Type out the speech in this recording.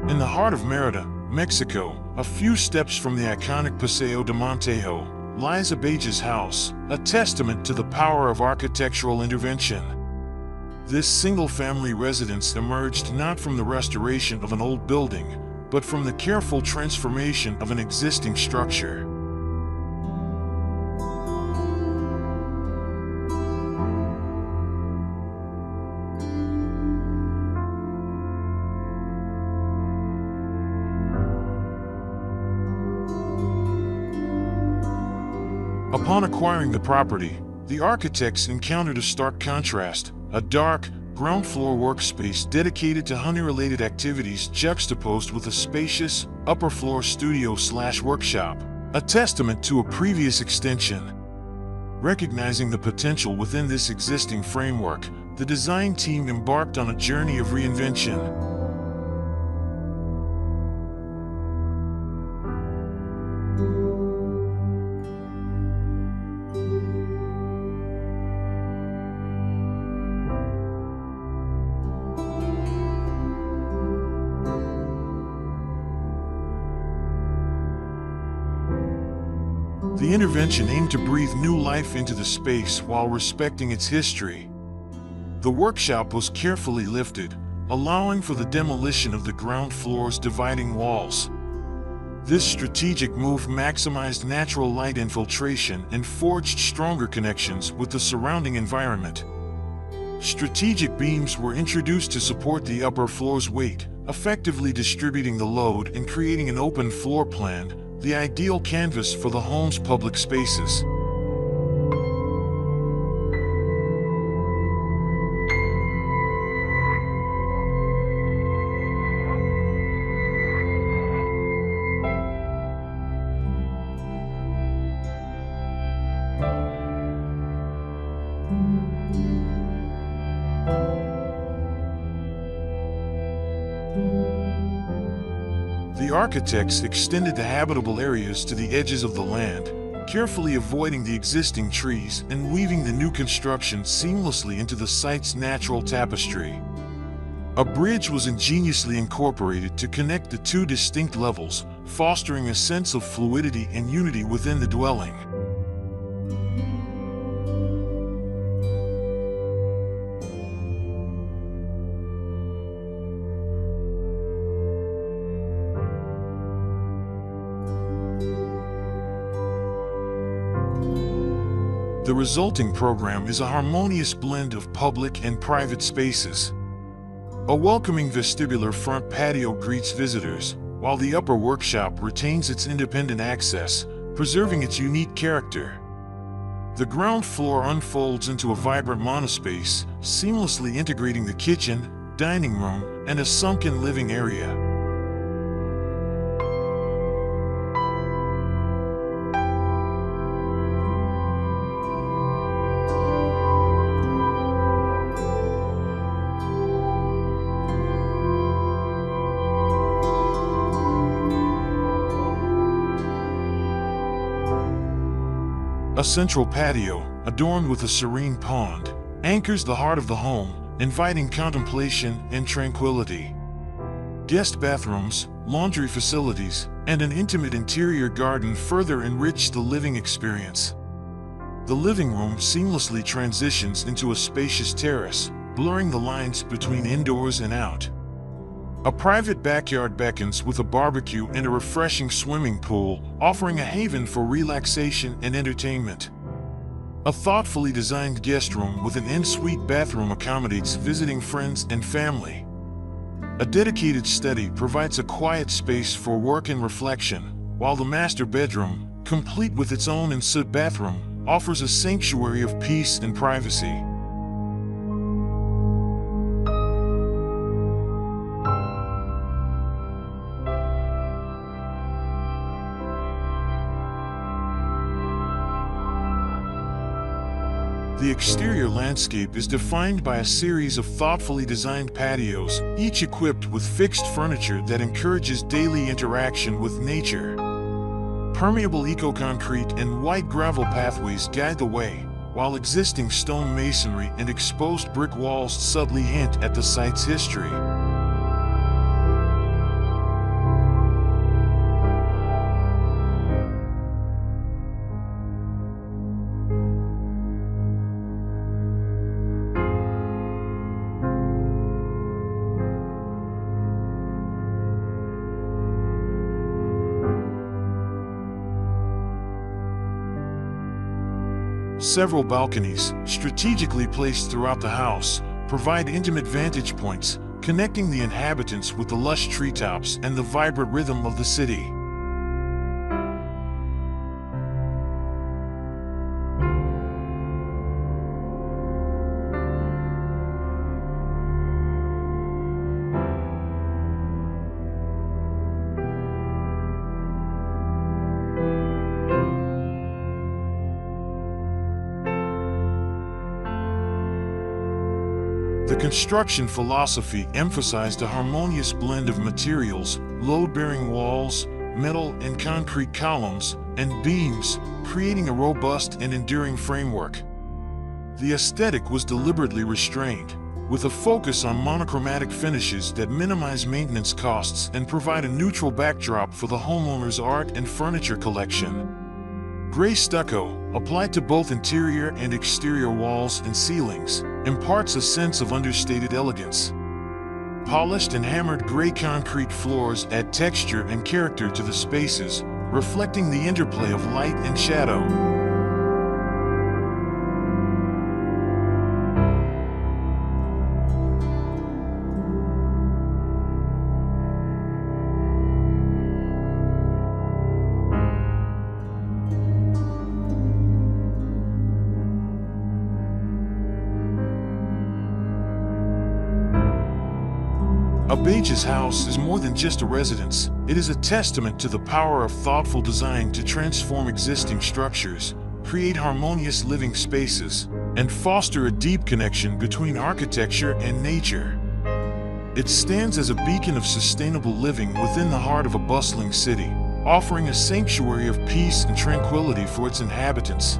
In the heart of Mérida, Mexico, a few steps from the iconic Paseo de Montejo, lies Abejas House, a testament to the power of architectural intervention. This single-family residence emerged not from the restoration of an old building, but from the careful transformation of an existing structure. Upon acquiring the property, the architects encountered a stark contrast: a dark, ground-floor workspace dedicated to honey-related activities juxtaposed with a spacious, upper-floor studio/workshop, a testament to a previous extension. Recognizing the potential within this existing framework, the design team embarked on a journey of reinvention. The intervention aimed to breathe new life into the space while respecting its history. The workshop was carefully lifted, allowing for the demolition of the ground floor's dividing walls. This strategic move maximized natural light infiltration and forged stronger connections with the surrounding environment. Strategic beams were introduced to support the upper floor's weight, effectively distributing the load and creating an open floor plan, the ideal canvas for the home's public spaces. The architects extended the habitable areas to the edges of the land, carefully avoiding the existing trees and weaving the new construction seamlessly into the site's natural tapestry. A bridge was ingeniously incorporated to connect the two distinct levels, fostering a sense of fluidity and unity within the dwelling. The resulting program is a harmonious blend of public and private spaces. A welcoming vestibular front patio greets visitors, while the upper workshop retains its independent access, preserving its unique character. The ground floor unfolds into a vibrant monospace, seamlessly integrating the kitchen, dining room, and a sunken living area. A central patio, adorned with a serene pond, anchors the heart of the home, inviting contemplation and tranquility. Guest bathrooms, laundry facilities, and an intimate interior garden further enrich the living experience. The living room seamlessly transitions into a spacious terrace, blurring the lines between indoors and out. A private backyard beckons with a barbecue and a refreshing swimming pool, offering a haven for relaxation and entertainment. A thoughtfully designed guest room with an en-suite bathroom accommodates visiting friends and family. A dedicated study provides a quiet space for work and reflection, while the master bedroom, complete with its own en-suite bathroom, offers a sanctuary of peace and privacy. The exterior landscape is defined by a series of thoughtfully designed patios, each equipped with fixed furniture that encourages daily interaction with nature. Permeable eco-concrete and white gravel pathways guide the way, while existing stone masonry and exposed brick walls subtly hint at the site's history. Several balconies, strategically placed throughout the house, provide intimate vantage points, connecting the inhabitants with the lush treetops and the vibrant rhythm of the city. The construction philosophy emphasized a harmonious blend of materials, load-bearing walls, metal and concrete columns, and beams, creating a robust and enduring framework. The aesthetic was deliberately restrained, with a focus on monochromatic finishes that minimize maintenance costs and provide a neutral backdrop for the homeowner's art and furniture collection. Gray stucco, applied to both interior and exterior walls and ceilings, imparts a sense of understated elegance. Polished and hammered gray concrete floors add texture and character to the spaces, reflecting the interplay of light and shadow. Abejas House is more than just a residence. It is a testament to the power of thoughtful design to transform existing structures, create harmonious living spaces, and foster a deep connection between architecture and nature. It stands as a beacon of sustainable living within the heart of a bustling city, offering a sanctuary of peace and tranquility for its inhabitants.